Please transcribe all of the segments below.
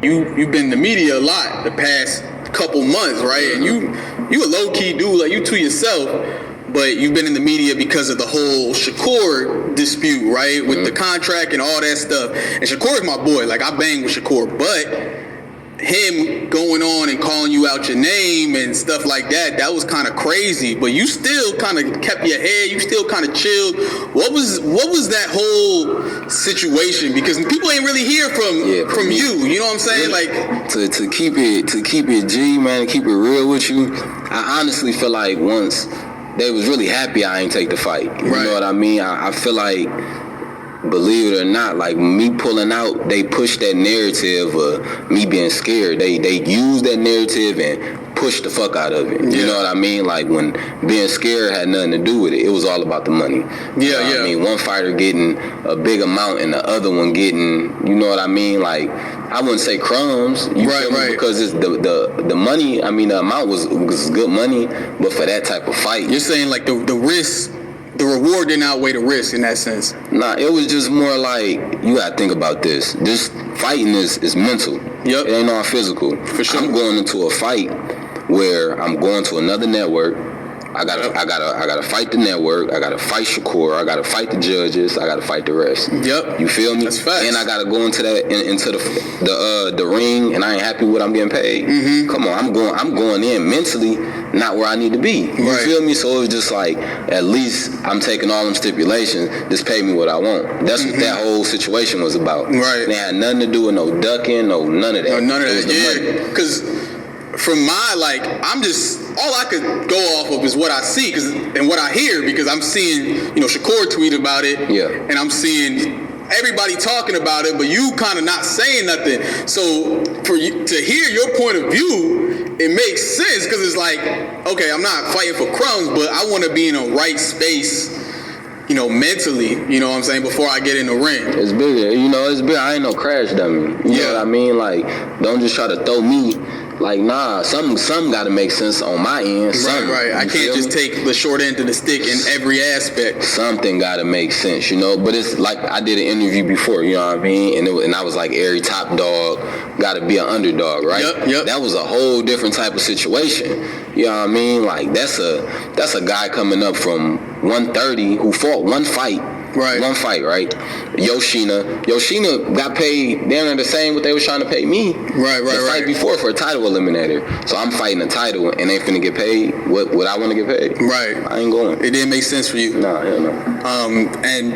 you've been in the media a lot the past couple months, right? And you a low key dude, like you to yourself, but you've been in the media because of the whole Shakur dispute, right? With the contract and all that stuff. And Shakur is my boy. Like, I bang with Shakur, but him going on and calling you out your name and stuff like that, that was kind of crazy. But you still kind of kept your head. You still kind of chilled. What was that whole situation? Because people ain't really hear from you. You know what I'm saying? Like, to keep it G, man, keep it real with you. I honestly feel like once they was really happy I ain't take the fight. You know what I mean? I feel like, believe it or not, like me pulling out, they pushed that narrative of me being scared. They used that narrative and pushed the fuck out of it. You know what I mean? Like, when being scared had nothing to do with it. It was all about the money. You know what I mean? One fighter getting a big amount and the other one getting, you know what I mean? Like, I wouldn't say crumbs, you feel me? Because it's the money. I mean, the amount was good money, but for that type of fight, you're saying like the risk. The reward didn't outweigh the risk in that sense. Nah, it was just more like, you gotta think about this. This fighting is mental. It ain't all physical. For sure. I'm going into a fight where I'm going to another network. I gotta fight the network. I gotta fight Shakur. I gotta fight the judges. I gotta fight the rest. You feel me? That's facts. And I gotta go into the ring, and I ain't happy with what I'm getting paid. Come on, I'm going in mentally not where I need to be. You feel me? So it was just like, at least I'm taking all them stipulations. Just pay me what I want. That's what that whole situation was about. Right. And it had nothing to do with no ducking, none of that. No, none of it was that. the money. Because from my, like, I'm just, all I could go off of is what I see and what I hear, because I'm seeing, Shakur tweet about it, and I'm seeing everybody talking about it, but you kind of not saying nothing. So for you to hear your point of view, it makes sense, because it's like, okay, I'm not fighting for crumbs, but I want to be in a right space, mentally, you know what I'm saying, before I get in the ring. It's bigger, it's bigger. I ain't no crash dummy. You know what I mean? Like, don't just try to throw me. Like, nah, something got to make sense on my end. Right. I can't just take the short end of the stick in every aspect. Something got to make sense, But it's like, I did an interview before, you know what I mean? And I was like, every top dog got to be an underdog, right? Yep. That was a whole different type of situation. You know what I mean? Like, that's a guy coming up from 130 who fought one fight. One fight, right? Yoshina got paid damn near the same what they was trying to pay me. Right. Fight before for a title eliminator. So I'm fighting a title and they finna get paid what I want to get paid. Right. I ain't going. It didn't make sense for you. Nah, hell no. And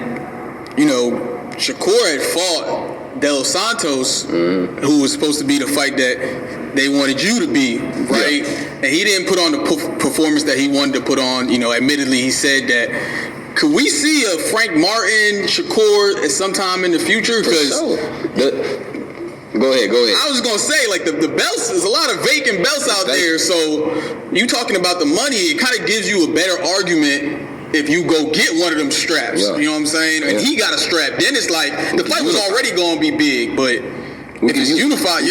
Shakur had fought De Los Santos, who was supposed to be the fight that they wanted you to be, right? Yeah. And he didn't put on the performance that he wanted to put on. Admittedly, he said that. Could we see a Frank Martin, Shakur at some time in the future? Because Go ahead. I was going to say, like, the belts, there's a lot of vacant belts out there. So you talking about the money, it kind of gives you a better argument if you go get one of them straps. You know what I'm saying? And he got a strap. Then it's like, the fight was already going to be big, but if it's unified,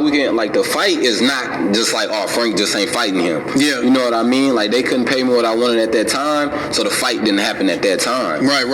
we can, like, the fight is not just like, oh, Frank just ain't fighting him. Yeah. You know what I mean? Like, they couldn't pay me what I wanted at that time, so the fight didn't happen at that time. Right.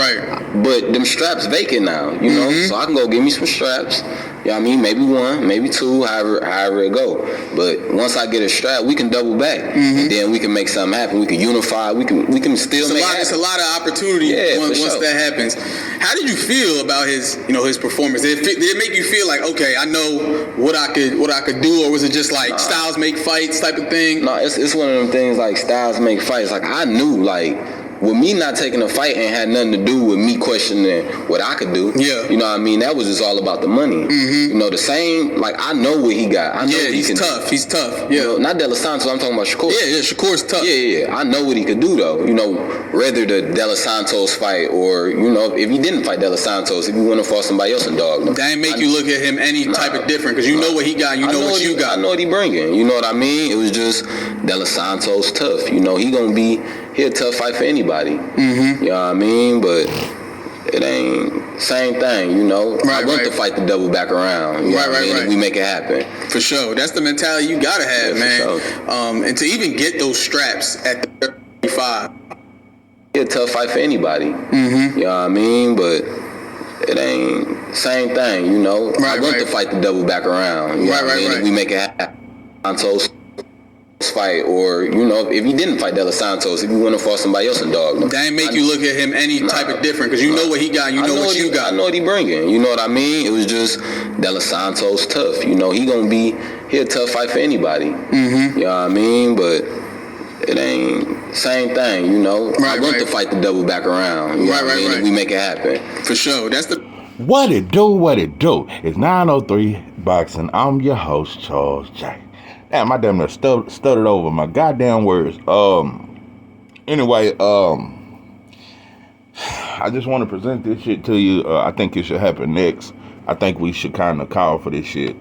But them straps vacant now, you know? So I can go get me some straps. You know what I mean? Maybe one, maybe two, however it go. But once I get a strap, we can double back. And then we can make something happen. We can unify. We can still make it happen. It's a lot of opportunity once that happens. How did you feel about his performance? Did it make you feel like, okay, I know what I could do, or was it just like styles make fights type of thing? No, it's one of them things like styles make fights. Like, I knew, like, with me not taking a fight ain't had nothing to do with me questioning what I could do. Yeah. You know what I mean? That was just all about the money. The same, like, I know what he got. I know what he can tough. do. He's tough. Yeah. Not De Los Santos, I'm talking about Shakur. Yeah, Shakur's tough. Yeah. I know what he could do, though. Whether the De Los Santos fight or, if he didn't fight De Los Santos, if he wouldn't have fought somebody else and dogged him. That ain't make you look at him any type of different, because you know what he got, you know what you got. I know what he bringing. You know what I mean? It was just De Los Santos tough. He a tough fight for anybody. You know what I mean? But it ain't same thing, I want to fight the double back around. You know what I mean? We make it happen. For sure. That's the mentality you gotta have, man. Sure. And to even get those straps at the 35. It's a tough fight for anybody. You know what I mean? But it ain't same thing, you know. I want to fight the devil back around. You know what I mean? If we make it happen. Santos fight, or you know, if he didn't fight De Los Santos, if he went and fought somebody else in dog, that ain't make you look at him any type of different, because you know what he got, you know what you got. I know what he bringing. You know what I mean? It was just De Los Santos tough. You know, he a tough fight for anybody. Mm-hmm. You know what I mean? But it ain't same thing. You know, I want to fight the devil back around. You know what I mean? If we make it happen, for sure. That's the what it do. What it do? It's 903 Boxing. I'm your host, Charles J. Damn, I damn near stuttered over my goddamn words. Anyway, I just want to present this shit to you. I think it should happen next. I think we should kind of call for this shit.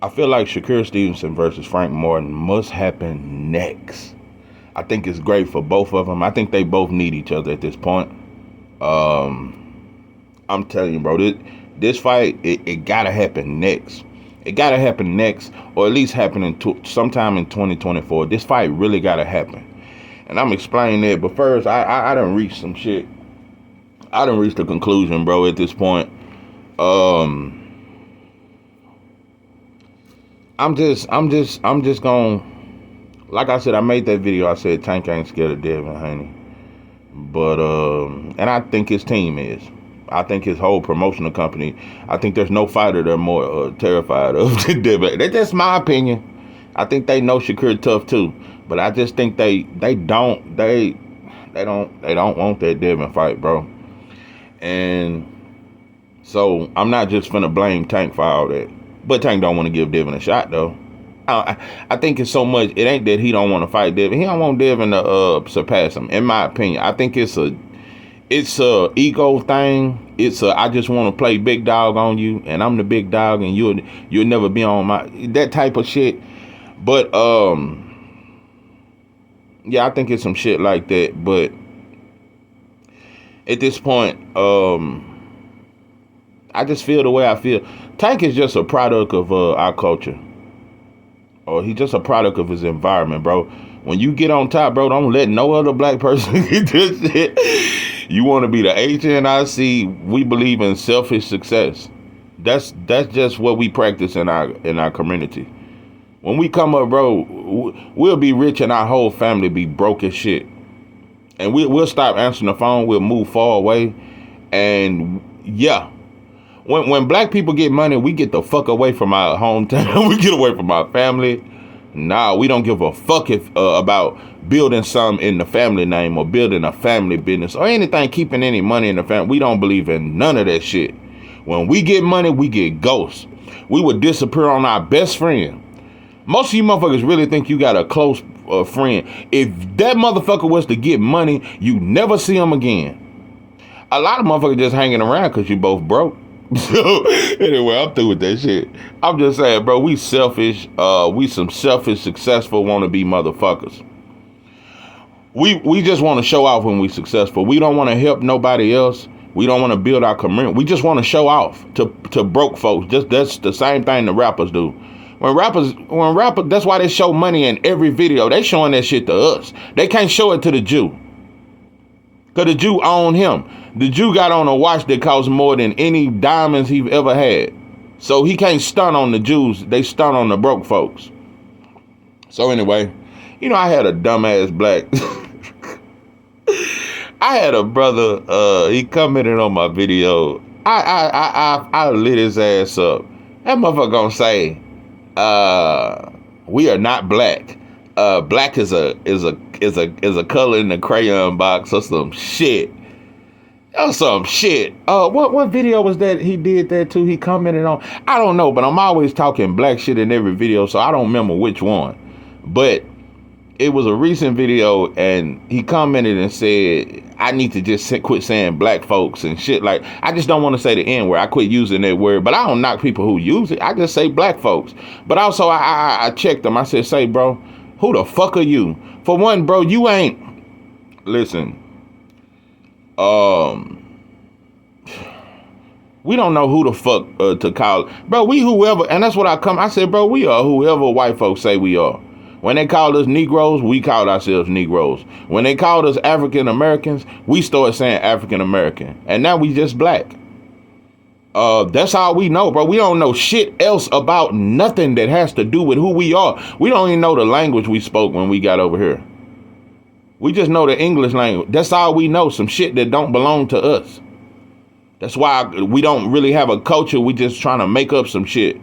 I feel like Shakur Stevenson versus Frank Morton must happen next. I think it's great for both of them. I think they both need each other at this point. I'm telling you, bro, this fight, it gotta happen next. It gotta happen next, or at least happen sometime in 2024. This fight really gotta happen. And I'm explaining that, but first, I done reached some shit. I done reached a conclusion, bro, at this point. I'm just gonna, like I said, I made that video. I said Tank ain't scared of Devin Haney. But, and I think his team is. I think his whole promotional company, I think there's no fighter they're more terrified of than Devin. That's just my opinion. I think they know Shakur tough too. But I just think they don't want that Devin fight, bro. And so I'm not just finna blame Tank for all that. But Tank don't want to give Devin a shot though. I think it's so much. It ain't that he don't want to fight Devin. He don't want Devin to surpass him. In my opinion, I think it's a ego thing. I just want to play big dog on you, and I'm the big dog, and you'll never be on that type of shit. But yeah, I think it's some shit like that. But at this point, I just feel the way I feel. Tank is just a product of our culture. Or he's just a product of his environment, bro. When you get on top, bro, don't let no other black person get this shit. You want to be the HNIC. We believe in selfish success. That's just what we practice in our community. When we come up, bro, we'll be rich and our whole family be broke as shit. And we'll stop answering the phone. We'll move far away. And yeah. When black people get money, we get the fuck away from our hometown. We get away from our family. Nah, we don't give a fuck about building something in the family name or building a family business or anything, keeping any money in the family. We don't believe in none of that shit. When we get money, we get ghosts. We would disappear on our best friend. Most of you motherfuckers really think you got a close friend. If that motherfucker was to get money, you never see him again. A lot of motherfuckers just hanging around because you both broke. So anyway, I'm through with that shit. I'm just saying, bro, we selfish. We some selfish, successful, wannabe motherfuckers. We just want to show off when we successful. We don't want to help nobody else. We don't want to build our community. We just want to show off to broke folks. That's the same thing the rappers do. When rappers, that's why they show money in every video. They showing that shit to us. They can't show it to the Jew. Because the Jew owned him. The Jew got on a watch that cost more than any diamonds he ever had. So he can't stunt on the Jews. They stunt on the broke folks. So anyway, you know, I had a dumbass black. I had a brother, he commented on my video. I lit his ass up. That motherfucker gonna say, we are not black. Black is a color in the crayon box or some shit. Or some shit. What video was that he did that too? He commented on. I don't know, but I'm always talking black shit in every video, so I don't remember which one. But it was a recent video, and he commented and said, I need to just quit saying black folks and shit. Like, I just don't want to say the N word. I quit using that word, but I don't knock people who use it. I just say black folks. But also, I checked them. I said, say, bro, who the fuck are you? For one, bro, you ain't. Listen. We don't know who the fuck to call. Bro, we whoever, and that's what I said, bro, we are whoever white folks say we are. When they called us Negroes, we called ourselves Negroes. When they called us African Americans, we started saying African American. And now we just black. That's all we know, bro. We don't know shit else about nothing that has to do with who we are. We don't even know the language we spoke when we got over here. We just know the English language. That's all we know. Some shit that don't belong to us. That's why we don't really have a culture. We just trying to make up some shit.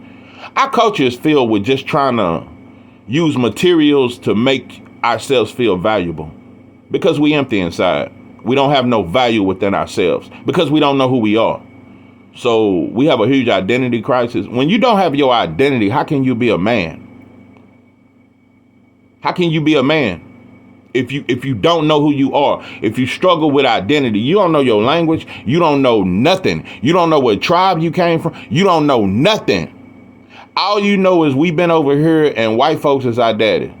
Our culture is filled with just trying to use materials to make ourselves feel valuable. Because we empty inside. We don't have no value within ourselves. Because we don't know who we are. So we have a huge identity crisis. When you don't have your identity, how can you be a man? How can you be a man if you don't know who you are? If you struggle with identity, you don't know your language, you don't know nothing. You don't know what tribe you came from. You don't know nothing. All you know is we've been over here and white folks is our daddy.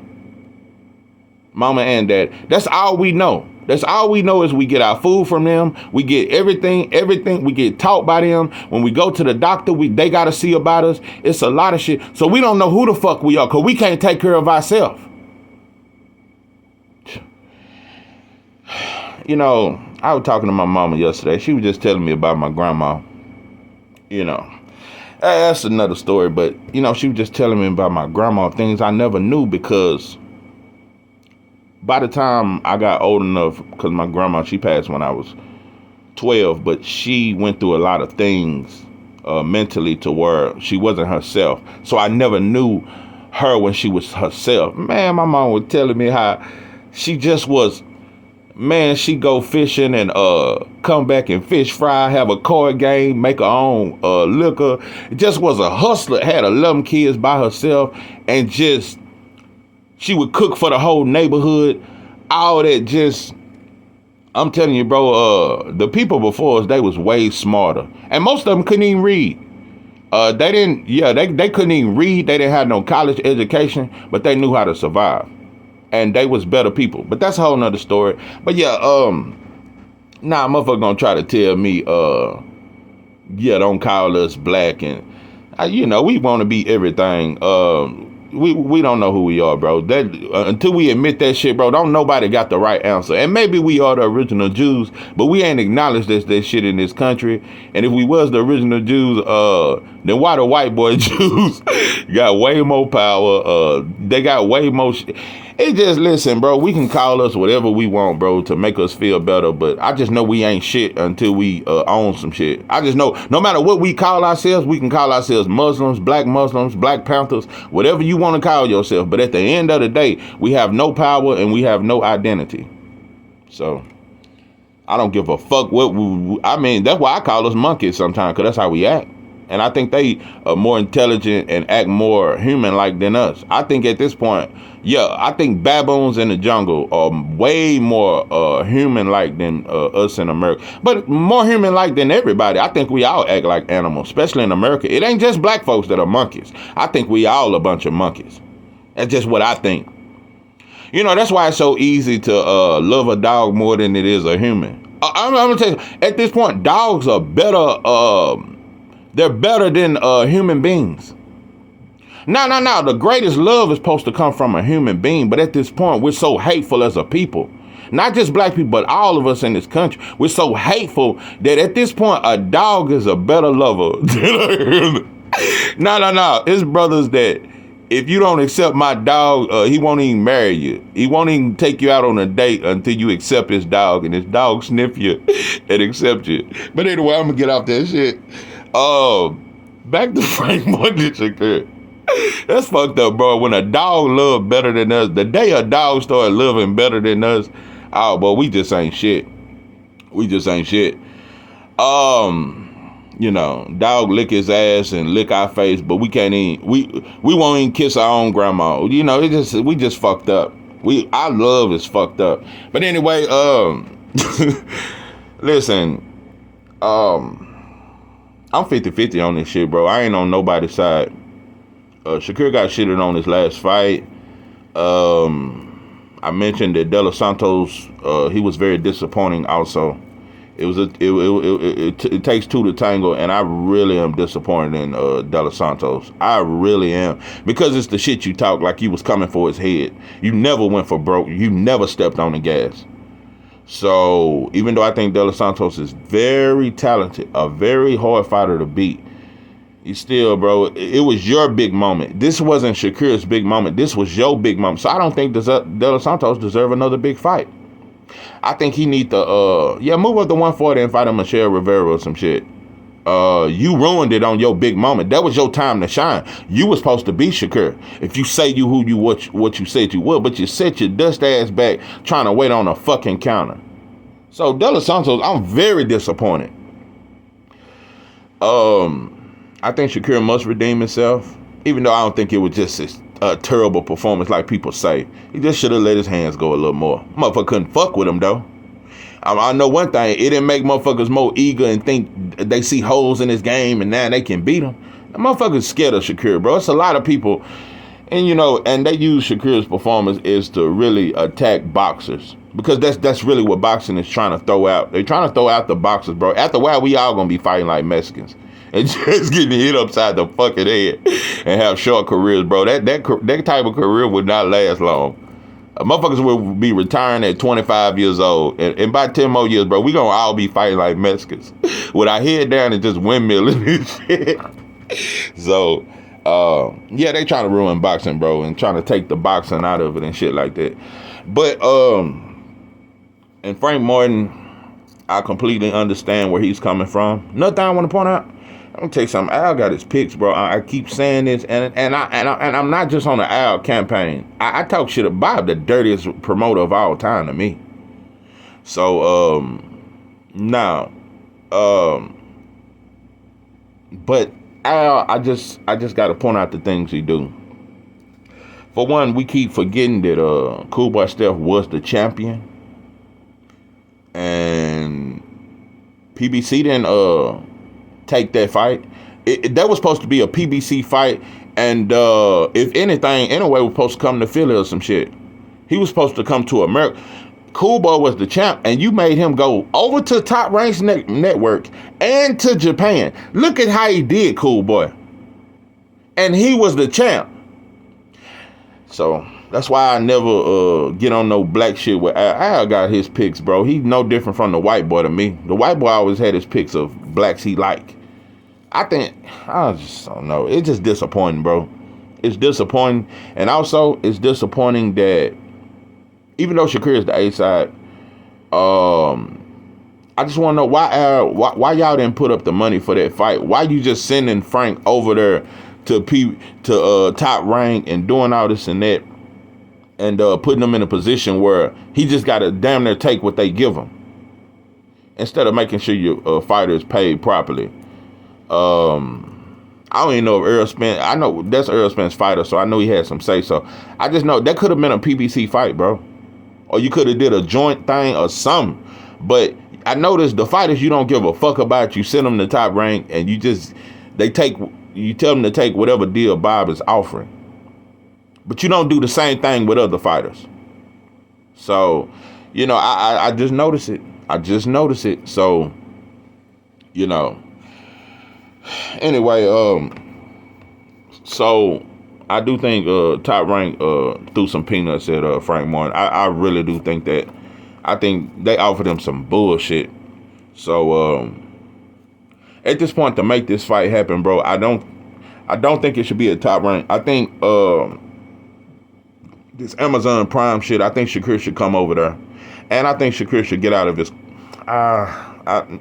Mama and dad. That's all we know. That's all we know is we get our food from them. We get everything. We get taught by them. When we go to the doctor, they got to see about us. It's a lot of shit. So we don't know who the fuck we are because we can't take care of ourselves. You know, I was talking to my mama yesterday. She was just telling me about my grandma. You know, that's another story. But, you know, she was just telling me about my grandma, things I never knew because by the time I got old enough, because my grandma, she passed when I was 12, but she went through a lot of things mentally to where she wasn't herself. So I never knew her when she was herself. Man, my mom was telling me how she just was, man, she go fishing and come back and fish fry, have a card game, make her own liquor. Just was a hustler, had 11 kids by herself, and just she would cook for the whole neighborhood. All that just, I'm telling you, bro, the people before us, they was way smarter. And most of them couldn't even read. They couldn't even read. They didn't have no college education, but they knew how to survive. And they was better people. But that's a whole nother story. But yeah, motherfucker gonna try to tell me, don't call us black. And, we want to be everything. We don't know who we are, bro. That until we admit that shit, bro, don't nobody got the right answer. And maybe we are the original Jews, but we ain't acknowledged that shit in this country. And if we was the original Jews, then why the white boy Jews got way more power? They got way more shit. It just, listen, bro, we can call us whatever we want, bro, to make us feel better. But I just know we ain't shit until we own some shit. I just know no matter what we call ourselves, we can call ourselves Muslims, Black Panthers, whatever you want to call yourself. But at the end of the day, we have no power and we have no identity. So I don't give a fuck what that's why I call us monkeys sometimes, because that's how we act. And I think they are more intelligent and act more human-like than us. I think at this point, I think baboons in the jungle are way more human-like than us in America. But more human-like than everybody. I think we all act like animals, especially in America. It ain't just black folks that are monkeys. I think we all a bunch of monkeys. That's just what I think. You know, that's why it's so easy to love a dog more than it is a human. I'm going to tell you, at this point, dogs are better... they're better than human beings. No. The greatest love is supposed to come from a human being. But at this point, we're so hateful as a people. Not just black people, but all of us in this country. We're so hateful that at this point, a dog is a better lover than a human. No. It's brothers that if you don't accept my dog, he won't even marry you. He won't even take you out on a date until you accept his dog. And his dog sniff you and accept you. But anyway, I'm going to get off that shit. Back to Frank Mortgage Shakur. That's fucked up, bro. When a dog love better than us, the day a dog started loving better than us, boy, we just ain't shit. We just ain't shit. Dog lick his ass and lick our face, but we can't even, we won't even kiss our own grandma. You know, we just fucked up. Our love is fucked up. But anyway, listen, I'm 50-50 on this shit, bro. I ain't on nobody's side. Shakur got shitted on his last fight. I mentioned that De Los Santos, he was very disappointing also It takes two to tango, and I really am disappointed in De Los Santos. I really am, because it's the shit you talk like you was coming for his head. You never went for broke. You never stepped on the gas. So even though I think De Los Santos is very talented, a very hard fighter to beat, you still, bro, it was your big moment. This wasn't Shakur's big moment. This was your big moment. So I don't think De Los Santos deserve another big fight. I think he need to move up to 140 and fight a Michelle Rivera or some shit. You ruined it on your big moment. That was your time to shine. You was supposed to be Shakur. If you say what you said you would, but you set your dust ass back trying to wait on a fucking counter. So De Los Santos, I'm very disappointed. I think Shakur must redeem himself, even though I don't think it was just a terrible performance like people say. He just should have let his hands go a little more. Motherfucker couldn't fuck with him though. I know one thing, it didn't make motherfuckers more eager and think they see holes in his game and now they can beat him. The motherfuckers scared of Shakur, bro. It's a lot of people, and they use Shakur's performance is to really attack boxers, because that's really what boxing is trying to throw out. They're trying to throw out the boxers, bro. After a while, we all gonna be fighting like Mexicans and just getting hit upside the fucking head and have short careers, bro. That type of career would not last long. Motherfuckers will be retiring at 25 years old. And by 10 more years, bro, we gonna all be fighting like Mexicans with our head down and just windmilling and shit. So, they trying to ruin boxing, bro, and trying to take the boxing out of it and shit like that. But, and Frank Martin, I completely understand where he's coming from. Another thing I want to point out, I'm gonna tell you something. Al got his picks, bro. I keep saying this, and I'm not just on the Al campaign. I talk shit about the dirtiest promoter of all time to me. So now, but Al, I just got to point out the things he do. For one, we keep forgetting that Cool Boy Steph was the champion, and PBC didn't take that fight. That was supposed to be a PBC fight, and if anything, anyway, was supposed to come to Philly or some shit. He was supposed to come to America. Cool Boy was the champ, and you made him go over to Top Ranks Network and to Japan. Look at how he did, Cool Boy. And he was the champ. So that's why I never get on no black shit with Al. Al got his picks, bro. He's no different from the white boy to me. The white boy always had his picks of blacks he like. I just don't know. It's just disappointing, bro. It's disappointing. And also, it's disappointing that even though Shakur is the A side, I just want to know why y'all didn't put up the money for that fight. Why you just sending Frank over there to Top Rank and doing all this and that, and putting him in a position where he just got to damn near take what they give him, instead of making sure your fighter is paid properly. I don't even know if Errol Spence, I know that's Errol Spence's fighter, so I know he had some say so. I just know that could have been a PBC fight, bro. Or you could have did a joint thing or something. But I noticed the fighters you don't give a fuck about, you send them to Top Rank and you tell them to take whatever deal Bob is offering. But you don't do the same thing with other fighters. So, I just noticed it. So, anyway, so I do think Top Rank threw some peanuts at Frank Martin. I really do think that. I think they offered him some bullshit. So at this point, to make this fight happen, bro, I don't think it should be a Top Rank. I think this Amazon Prime shit, I think Shakur should come over there, and I think Shakur should get out of his. I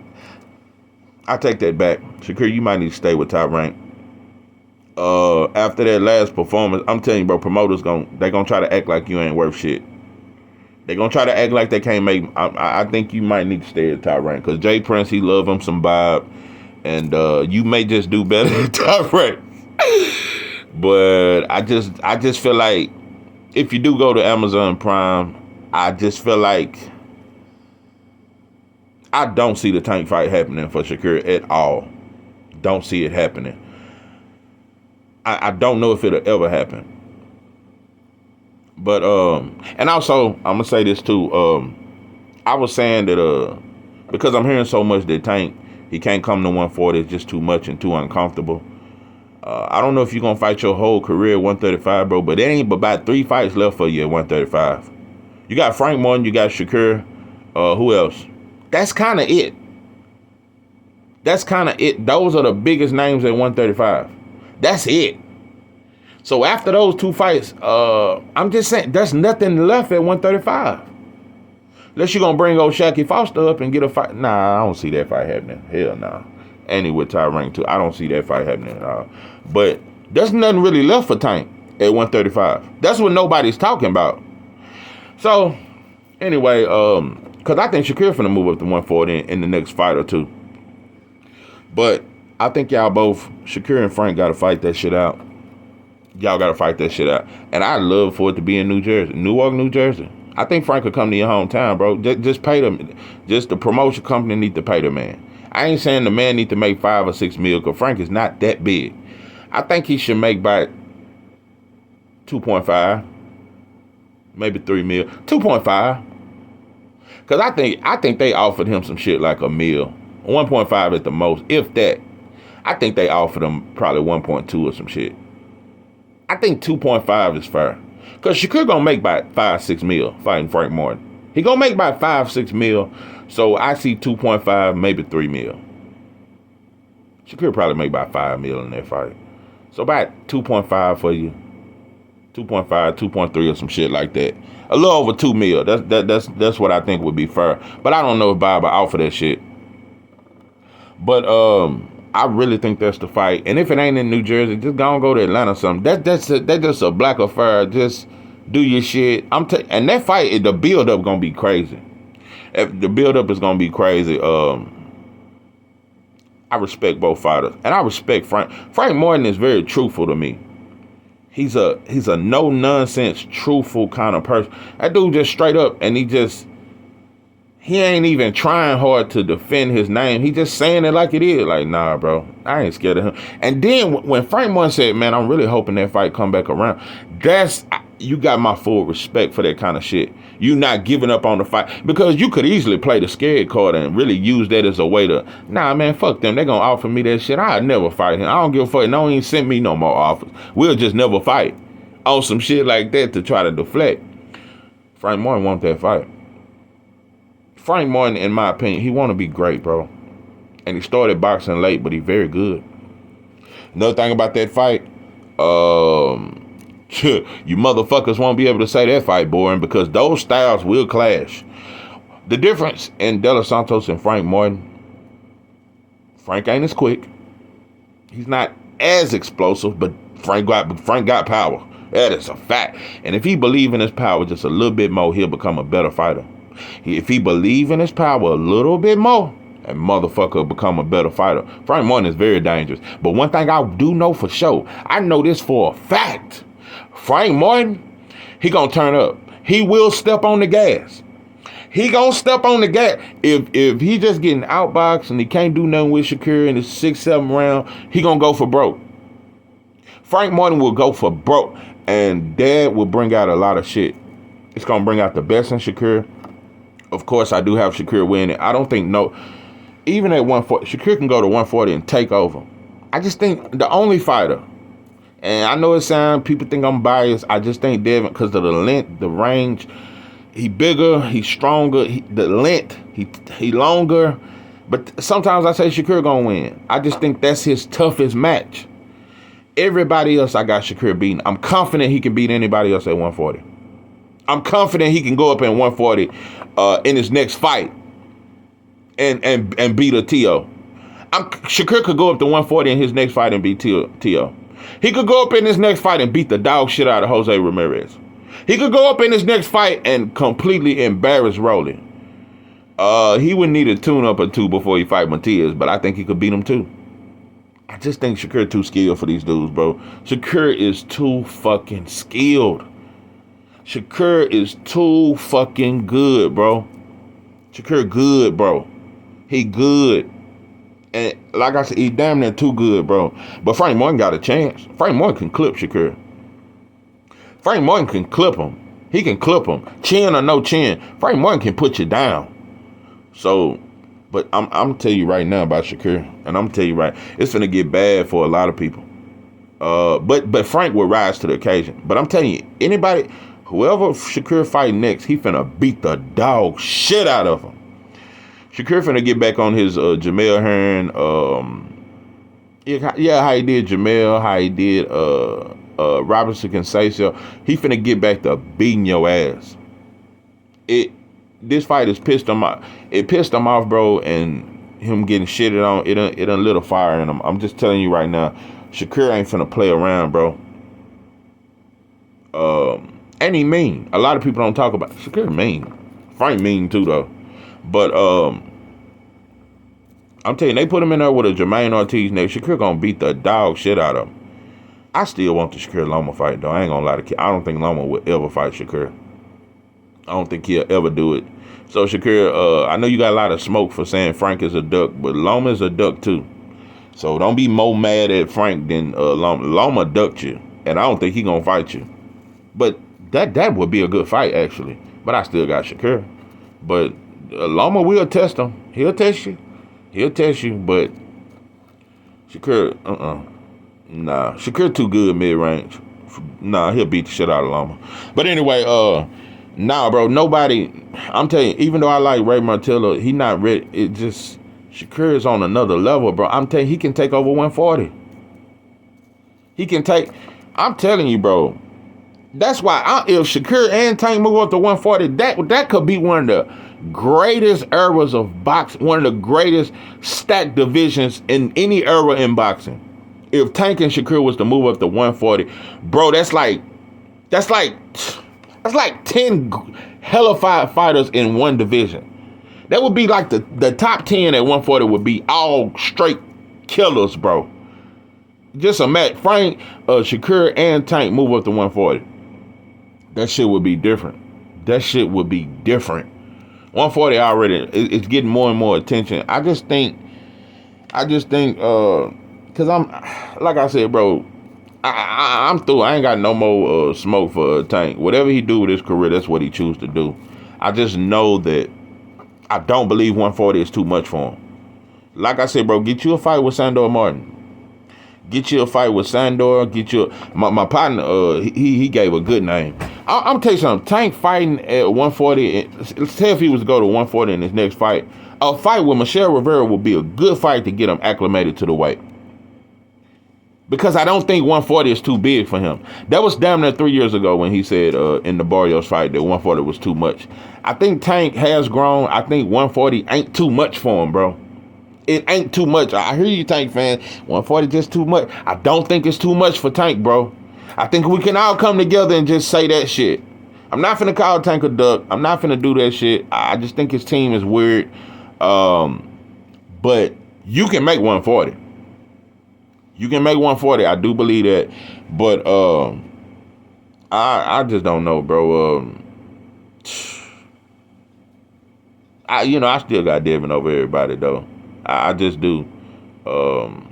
take that back. Shakur, you might need to stay with Top Rank. After that last performance, I'm telling you, bro, promoters they gonna try to act like you ain't worth shit. They gonna try to act like they can't make. I think you might need to stay at Top Rank, because Jay Prince, he love him some Bob, and you may just do better at Top Rank. But I just feel like if you do go to Amazon Prime, I just feel like I don't see the tank fight happening for Shakur at all. Don't see it happening. I don't know if it'll ever happen. But and also I'm gonna say this too. I was saying that Because I'm hearing so much that Tank, he can't come to 140. It's just too much and too uncomfortable. I don't know if you're going to fight your whole career at 135, bro, but there ain't but about 3 fights left for you at 135. You got Frank Martin, you got Shakur. Who else? That's kind of it. That's kind of it. Those are the biggest names at 135. That's it. So after those 2 fights, I'm just saying, there's nothing left at 135. Unless you're going to bring old Shaky Foster up and get a fight. Nah, I don't see that fight happening. Hell no. Nah. And he with Tyrone too. I don't see that fight happening at all. But there's nothing really left for Tank at 135. That's what nobody's talking about. So, anyway, because I think Shakur finna move up to 140 in the next fight or two. But I think y'all both, Shakur and Frank, got to fight that shit out. Y'all got to fight that shit out. And I'd love for it to be in New Jersey. Newark, New Jersey. I think Frank could come to your hometown, bro. Just pay them. Just the promotion company need to pay the man. I ain't saying the man need to make 5 or 6 mil, because Frank is not that big. I think he should make about 2.5, maybe 3 mil, 2.5. Because I think they offered him some shit like a mil, 1.5 at the most, if that. I think they offered him probably 1.2 or some shit. I think 2.5 is fair. Because Shakur gonna make about 5, 6 mil fighting Frank Martin. He gonna make about 5, 6 mil. So I see 2.5, maybe 3 mil. Shakur probably make about 5 mil in that fight. So about 2.5 for you. 2.5, 2.3 or some shit like that. A little over 2 mil. That's what I think would be fair. But I don't know if Bob will offer that shit. But I really think that's the fight. And if it ain't in New Jersey, just go to Atlanta or something. That's just a black affair. Just do your shit. And that fight, the build up gonna be crazy. The build-up is gonna be crazy. I respect both fighters, and I respect Frank. Frank Martin is very truthful to me. He's a no nonsense, truthful kind of person. That dude just straight up, and he ain't even trying hard to defend his name. He just saying it like it is. Like, nah, bro, I ain't scared of him. And then when Frank Martin said, man, I'm really hoping that fight come back around, you got my full respect for that kind of shit. You not giving up on the fight, because you could easily play the scared card and really use that as a way to, nah, man, fuck them. They gonna offer me that shit. I'd never fight him. I don't give a fuck. Don't even send me no more offers. We'll just never fight on some shit like that to try to deflect. Frank Martin want that fight. Frank Martin, in my opinion, he want to be great, bro. And he started boxing late, but he very good. Another thing about that fight, you motherfuckers won't be able to say that fight boring, because those styles will clash. The difference in De Los Santos and Frank Martin, Frank ain't as quick. He's not as explosive, but Frank got power. That is a fact. And if he believe in his power just a little bit more, he'll become a better fighter. If he believe in his power a little bit more, that motherfucker will become a better fighter. Frank Martin is very dangerous. But one thing I do know for sure, I know this for a fact. Frank Martin, he gonna turn up. He will step on the gas. He gonna step on the gas. If he just getting outboxed and he can't do nothing with Shakur in the 6th, 7th round, he gonna go for broke. Frank Martin will go for broke, and that will bring out a lot of shit. It's gonna bring out the best in Shakur. Of course, I do have Shakur winning. I don't think even at 140, Shakur can go to 140 and take over. I just think the only fighter, and I know it sounds, people think I'm biased, I just think Devin, because of the length, the range, he bigger, he's stronger, the length, he longer. But sometimes I say Shakur gonna win. I just think that's his toughest match. Everybody else I got Shakur beating. I'm confident he can beat anybody else at 140. I'm confident he can go up in 140 in his next fight and beat a T.O. Shakur could go up to 140 in his next fight and beat T.O. He could go up in his next fight and beat the dog shit out of Jose Ramirez. He could go up in his next fight and completely embarrass Rolly. He would need a tune-up or two before he fight Matias, but I think he could beat him too. I just think Shakur too skilled for these dudes, bro. Shakur is too fucking skilled. Shakur is too fucking good, bro. Shakur good, bro. He good. And like I said, he damn near too good, bro. But Frank Martin got a chance. Frank Martin can clip Shakur. Frank Martin can clip him. He can clip him. Chin or no chin. Frank Martin can put you down. So, But I'm tell you right now about Shakur, and I'm tell you right, it's gonna get bad for a lot of people. But Frank will rise to the occasion. But I'm telling you, anybody, whoever Shakur fight next, he finna beat the dog shit out of him. Shakur finna get back on his Jamel Hearn. How he did Jamel, how he did Robinson Conceição. He finna get back to beating your ass. This fight has pissed him off. It pissed him off, bro, and him getting shitted on. It done lit a fire in him. I'm just telling you right now, Shakur ain't finna play around, bro. And he mean. A lot of people don't talk about Shakur mean. Frank mean too, though. But I'm telling you, they put him in there with a Jermaine Ortiz next. Shakur gonna beat the dog shit out of him. I still want the Shakur Loma fight, though. I ain't gonna lie to you. I don't think Loma would ever fight Shakur. I don't think he'll ever do it. So Shakur, I know you got a lot of smoke for saying Frank is a duck, but Loma is a duck too. So don't be more mad at Frank than Loma. Loma ducked you, and I don't think he gonna fight you. But that would be a good fight, actually. But I still got Shakur. But Loma will test him. He'll test you. But Shakur, nah. Shakur too good mid-range. Nah, he'll beat the shit out of Loma. But anyway, nah, bro, nobody, I'm telling you, even though I like Ray Martello, he not ready. It just, Shakur is on another level, bro. I'm telling you, he can take over 140. I'm telling you, bro. That's why if Shakur and Tank move up to 140, that could be one of the greatest eras of boxing, one of the greatest stacked divisions in any era in boxing. If Tank and Shakur was to move up to 140, bro, that's like 10 hellified fighters in one division. That would be like the top 10 at 140 would be all straight killers, bro. Just imagine Frank, Shakur, and Tank move up to 140. That shit would be different. 140 already, it's getting more and more attention. I just think, cause I'm, like I said, bro, I'm through. I ain't got no more smoke for Tank. Whatever he do with his career, that's what he choose to do. I just know that I don't believe 140 is too much for him. Like I said, bro, get you a fight with Sandor Martin. Get you a fight with Sandor. Get you my partner. He gave a good name. I'm tell you something. Tank fighting at 140. Let's say if he was to go to 140 in his next fight, a fight with Michelle Rivera would be a good fight to get him acclimated to the weight. Because I don't think 140 is too big for him. That was damn near 3 years ago when he said in the Barrios fight that 140 was too much. I think Tank has grown. I think 140 ain't too much for him, bro. It ain't too much. I hear you, Tank fan. 140 just too much. I don't think it's too much for Tank, bro. I think we can all come together and just say that shit. I'm not finna call Tank a duck. I'm not finna do that shit. I just think his team is weird. But you can make 140. You can make 140. I do believe that. But I just don't know, bro. I still got Devin over everybody though. I just do. I'm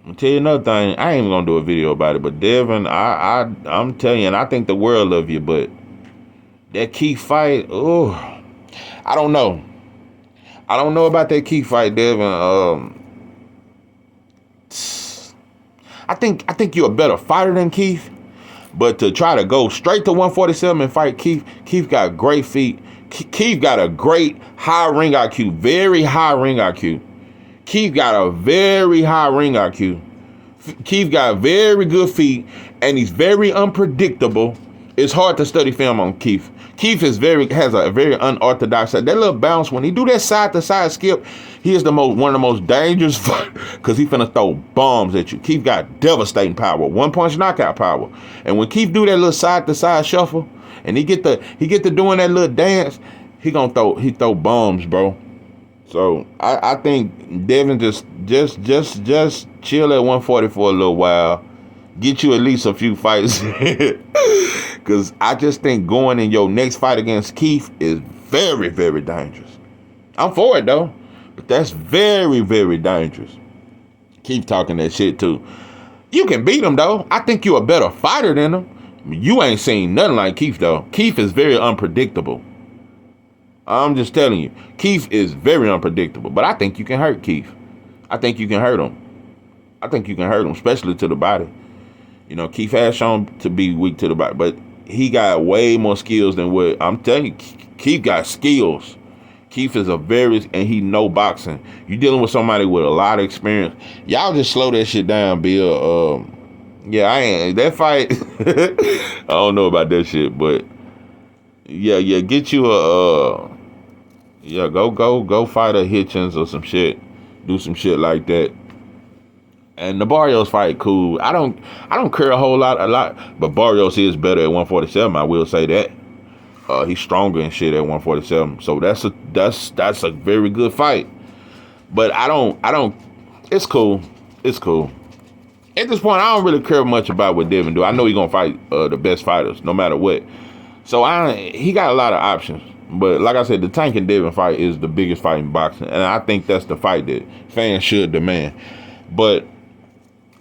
gonna tell you another thing. I ain't even gonna do a video about it, but Devin, I'm telling you, and I think the world of you, but that key fight, I don't know. I don't know about that key fight, Devin. I think you're a better fighter than Keith, but to try to go straight to 147 and fight Keith got great feet. Keith got a great high ring IQ, very high ring IQ. Keith got a very high ring IQ. Keith got very good feet, and he's very unpredictable. It's hard to study film on Keith. Keith has a very unorthodox side. That little bounce, when he do that side to side skip, he is one of the most dangerous fighters because he finna throw bombs at you. Keith got devastating power, one punch knockout power. And when Keith do that little side to side shuffle, and he get to doing that little dance, he throw bombs, bro. So I think Devin just chill at 140 for a little while. Get you at least a few fights. Because I just think going in your next fight against Keith is very, very dangerous. I'm for it, though. But that's very, very dangerous. Keep talking that shit, too. You can beat him, though. I think you're a better fighter than him. You ain't seen nothing like Keith, though. Keith is very unpredictable. I'm just telling you, Keith is very unpredictable, but I think you can hurt Keith. I think you can hurt him. Especially to the body. You know, Keith has shown to be weak to the body, but he got way more skills than what I'm telling you. Keith got skills. Keith is and he know boxing. You dealing with somebody with a lot of experience. Y'all just slow that shit down, Bill. Yeah, I ain't that fight. I don't know about that shit, but yeah, get you go fight a Hitchens or some shit. Do some shit like that. And the Barrios fight cool. I don't care a lot, but Barrios is better at 147. I will say that. He's stronger and shit at 147. So that's a very good fight. But I don't. It's cool. At this point, I don't really care much about what Devin do. I know he's gonna fight the best fighters, no matter what. So he got a lot of options. But like I said, the Tank and Devin fight is the biggest fight in boxing, and I think that's the fight that fans should demand. But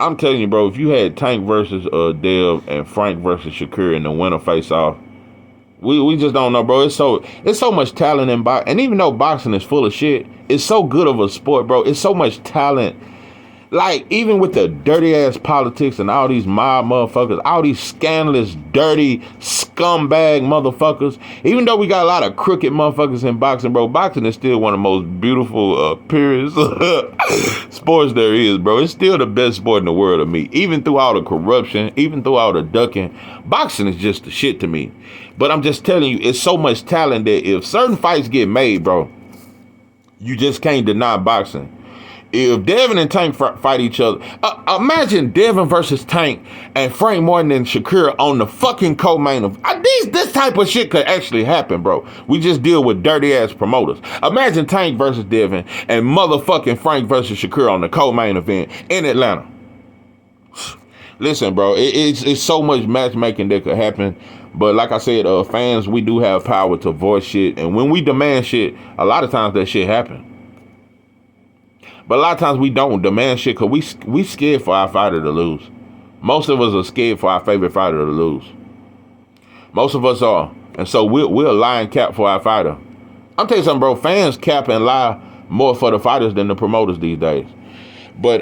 I'm telling you, bro, if you had Tank versus Dev and Frank versus Shakur in the winner face off, we just don't know, bro. It's so much talent in boxing, and even though boxing is full of shit, it's so good of a sport, bro. It's so much talent. Like, even with the dirty ass politics and all these mob motherfuckers, all these scandalous, dirty, scumbag motherfuckers, even though we got a lot of crooked motherfuckers in boxing, bro, boxing is still one of the most beautiful periods sports there is, bro. It's still the best sport in the world to me. Even through all the corruption, even through all the ducking, boxing is just the shit to me. But I'm just telling you, it's so much talent that if certain fights get made, bro, you just can't deny boxing. If Devin and Tank fight each other, imagine Devin versus Tank and Frank Martin and Shakur on the fucking co-main of this type of shit could actually happen, bro. We just deal with dirty ass promoters. Imagine Tank versus Devin and motherfucking Frank versus Shakur on the co-main event in Atlanta. Listen, bro, it's so much matchmaking that could happen. But like I said, fans, we do have power to voice shit, and when we demand shit, a lot of times that shit happen. But a lot of times we don't demand shit because we scared for our fighter to lose. Most of us are scared for our favorite fighter to lose. Most of us are. And so we'll lie and cap for our fighter. I'm telling you something, bro. Fans cap and lie more for the fighters than the promoters these days. But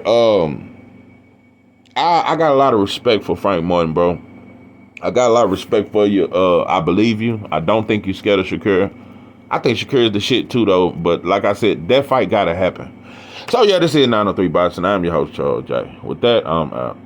I got a lot of respect for Frank Martin, bro. I got a lot of respect for you. I believe you. I don't think you're scared of Shakur. I think Shakur is the shit too, though. But like I said, that fight gotta happen. So yeah, this is 903 Boxing. I'm your host, Charles J. With that, I'm out.